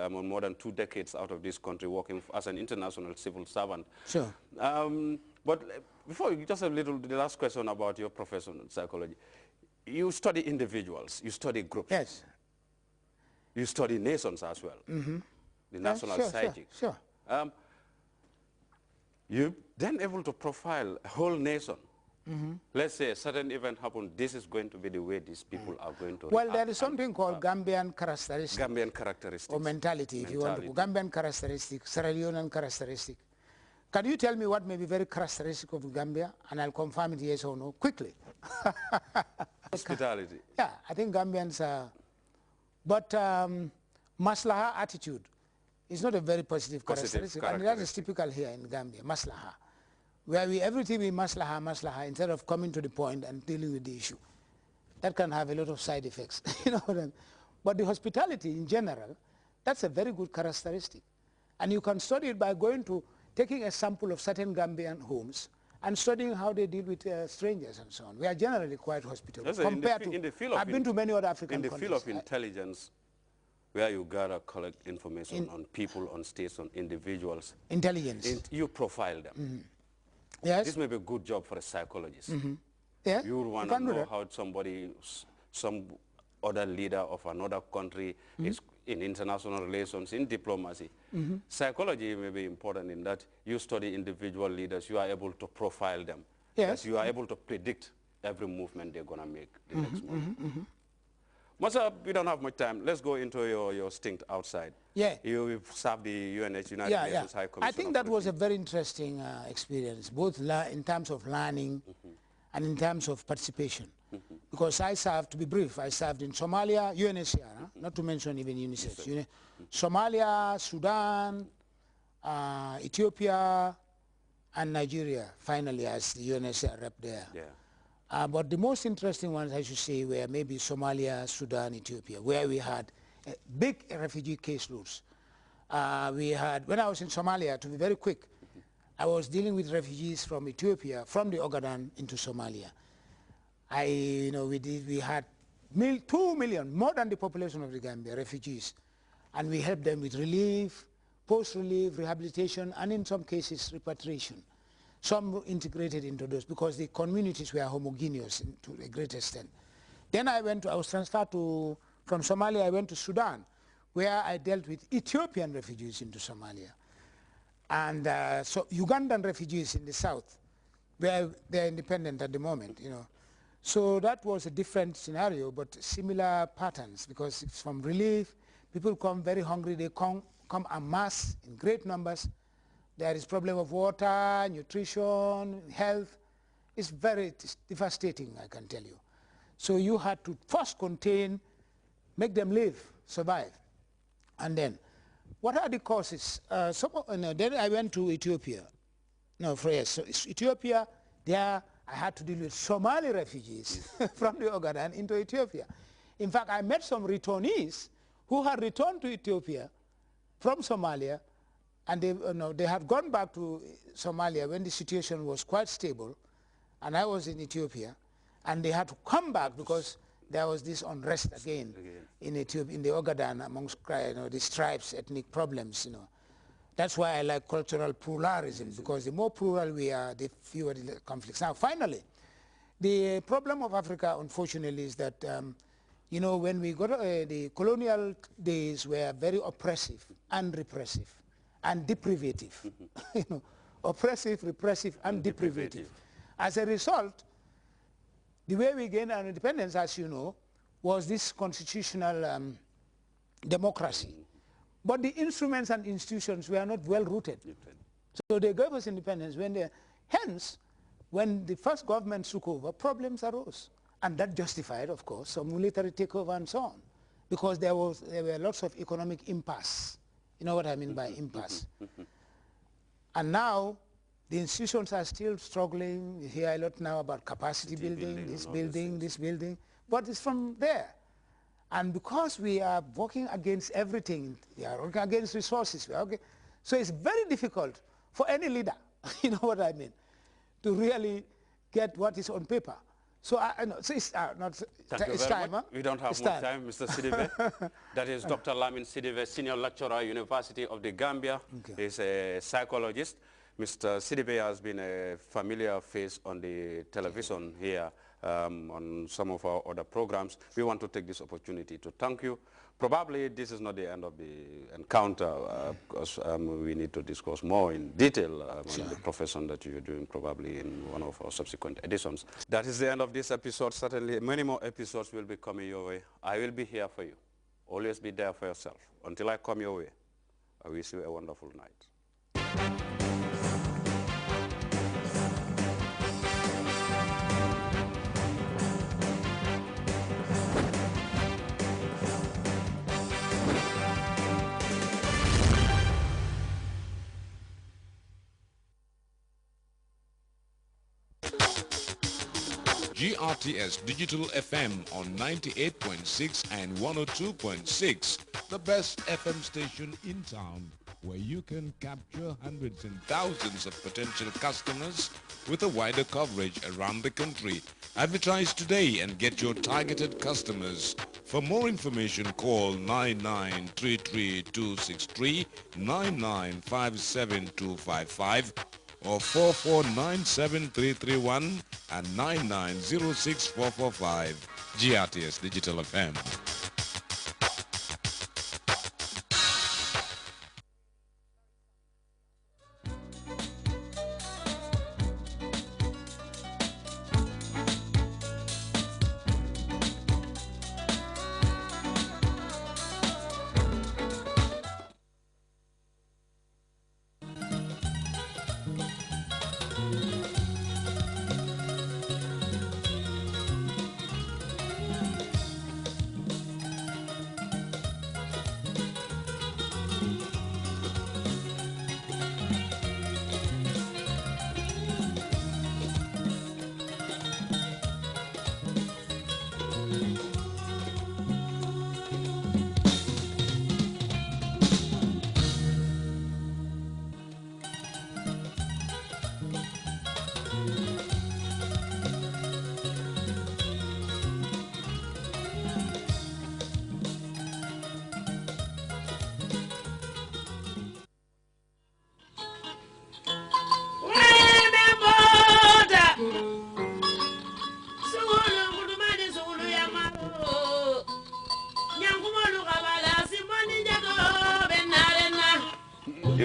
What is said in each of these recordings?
more than 2 decades out of this country working as an international civil servant. Sure. But before, just the last question about your profession in psychology. You study individuals, you study groups. Yes. You study nations as well. Mm-hmm. The national psyche. Sure. You're then able to profile a whole nation. Mm-hmm. Let's say a certain event happened, this is going to be the way these people are going to react. There is something called Gambian characteristics. Gambian characteristics. Or mentality, if you want to. Gambian characteristics, Sierra Leonean characteristics. Can you tell me what may be very characteristic of Gambia? And I'll confirm it yes or no, quickly. Hospitality. Yeah, I think Gambians are... But maslaha attitude is not a very positive characteristic. And that is typical here in Gambia, maslaha. Where everything we maslaha, instead of coming to the point and dealing with the issue. That can have a lot of side effects. You know what I mean? But the hospitality in general, that's a very good characteristic. And you can study it by taking a sample of certain Gambian homes and studying how they deal with strangers and so on. We are generally quite hospitable. I've been to many other African countries. In the field of intelligence, where you gather, collect information on people, on states, on individuals. Intelligence. You profile them. Mm-hmm. Yes. This may be a good job for a psychologist. Mm-hmm. Yeah. You would want to know how some other leader of another country is in international relations, in diplomacy. Mm-hmm. Psychology may be important in that you study individual leaders, you are able to profile them. Yes. You are able to predict every movement they're going to make the next moment. Masa, we don't have much time. Let's go into your stint outside. Yeah. You've served the UNH, United Nations High Commission. I think that was a very interesting experience, both in terms of learning and in terms of participation. Because I served, to be brief, I served in Somalia, UNHCR, not to mention even UNICEF. Somalia, Sudan, Ethiopia, and Nigeria, finally, as the UNHCR rep there. Yeah. But the most interesting ones, I should say, were maybe Somalia, Sudan, Ethiopia, where we had big refugee caseloads. When I was in Somalia, to be very quick, I was dealing with refugees from Ethiopia, from the Ogaden into Somalia. We had 2 million, more than the population of the Gambia, refugees. And we helped them with relief, post-relief, rehabilitation, and in some cases, repatriation. Some integrated into those because the communities were homogeneous to a great extent. Then I was transferred from Somalia, I went to Sudan, where I dealt with Ethiopian refugees into Somalia. And so Ugandan refugees in the south, where they're independent at the moment, So that was a different scenario, but similar patterns, because it's from relief. People come very hungry, they come en masse in great numbers. There is problem of water, nutrition, health. It's devastating, I can tell you. So you had to first contain, make them live, survive. And then, what are the causes? Then I went to Ethiopia. So Ethiopia, there I had to deal with Somali refugees from the Ogaden into Ethiopia. In fact, I met some returnees who had returned to Ethiopia from Somalia, and they had gone back to Somalia when the situation was quite stable, and I was in Ethiopia, and they had to come back because there was this unrest again in Ethiopia, in the Ogaden, amongst these tribes, ethnic problems. That's why I like cultural pluralism, because the more plural we are, the fewer the conflicts. Now, finally, the problem of Africa, unfortunately, is that when we got the colonial days were very oppressive and repressive and deprivative. Oppressive, repressive, and deprivative. As a result, the way we gained our independence, as you know, was this constitutional democracy. But the instruments and institutions were not well rooted. So they gave us independence. Hence, when the first government took over, problems arose. And that justified, of course, some military takeover and so on. Because there were lots of economic impasse. You know what I mean by impasse. And now, the institutions are still struggling. We hear a lot now about capacity building, this building. But it's from there. And because we are working against everything, we are working against resources, so it's very difficult for any leader, you know what I mean, to really get what is on paper. So, no, so it's, Thank you it's very time. much. Huh? We don't have It's much time, Mr. Sidibe. That is Dr. Lamin Sidibe, Senior Lecturer, University of the Gambia. Okay. He's a psychologist. Mr. Sidibe has been a familiar face on the television here on some of our other programs. We want to take this opportunity to thank you. Probably this is not the end of the encounter because we need to discuss more in detail on the profession that you're doing probably in one of our subsequent editions. That is the end of this episode. Certainly many more episodes will be coming your way. I will be here for you. Always be there for yourself. Until I come your way, I wish you a wonderful night. GRTS Digital FM on 98.6 and 102.6, the best FM station in town, where you can capture hundreds and thousands of potential customers with a wider coverage around the country. Advertise today and get your targeted customers. For more information, call 9933263, 9957255, or 4497331 and 9906445. GRTS Digital FM.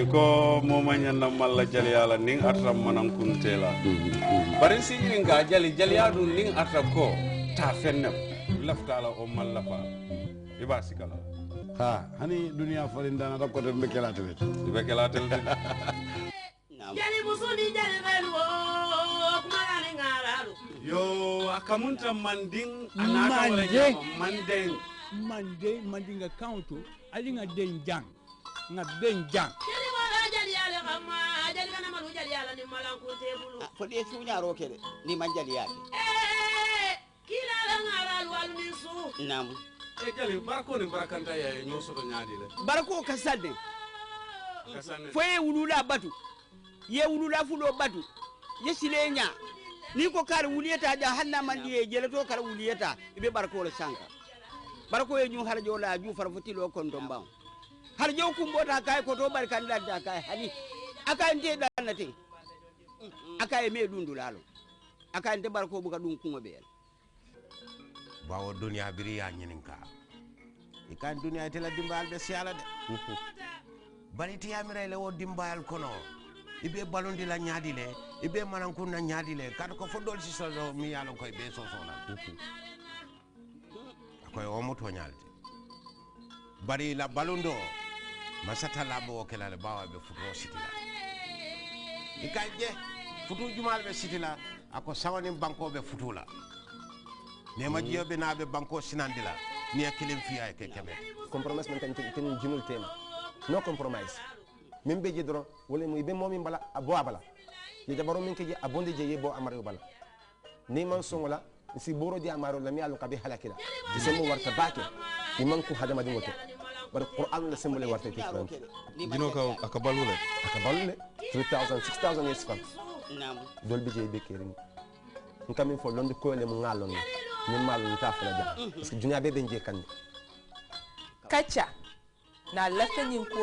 Iko momanyanda malla jali ala ning atram manam kuntela bari sinyi nga jali adu ning atrako ta fennem laftala o mallafa iba sikala ha hani dunia farindana da ko de bekelatel jali musuni jali belu kuma ni ngaralu yo akamunta manding anata wala mandinga countu alinga denjang nga denjang jali wala jali ala kama jali kana malu jali ala ni malanku tebulu fo de sunya rokede ni manjali yake kila la ngaralu walu ni su nam jali barko ni barakanta ya nyoso to nyaadi le barko kasadde foye wulula batu ye wulula fulo batu ye silenya ni ko kar wuliyata ja hanna mandi e jeleto kar wuliyata ibe barko le sanka barko ye ñu harjo la ju farfutilo kon domba harjo kumbota kay ko to barkan da kay hani aka nte danate aka e me dundulalo aka nte barko buka dun kuma be bawo dunia biri ya nyininka ikan dunia itela dimbal be siala de bari ti amira le wo dimbal kono ibe balondi la nyaadi le ibe manankun na nyaadi le kad ko fodol si solo mi yalo koy be so sola koy o muto nyaalde bari la balondo masata labo kala le bawa be futo sitila ikanje futu jumal be sitila ako sawani banko be futula ne ma jiyo be na be banko sinandila ni akilim fiya ke kebe compromise man tan tin jimul tema no compromise min be je dron wala muy be momi bala abo abala ye jabaro min ke je abonde je yebo amaro bala ni man songola si boro di amaro la mi alu kabe halakila disemo warta bake iman ku hadama dingoto bar qur'an la sembole warta ke fran dino ko akabalule 3000 6000 years fam nam dol be je be kerin nkamin fo londi ko le mu ngalon ni malu ta fa la ja parce que dunya be benje kan kacha na lafta nyin ko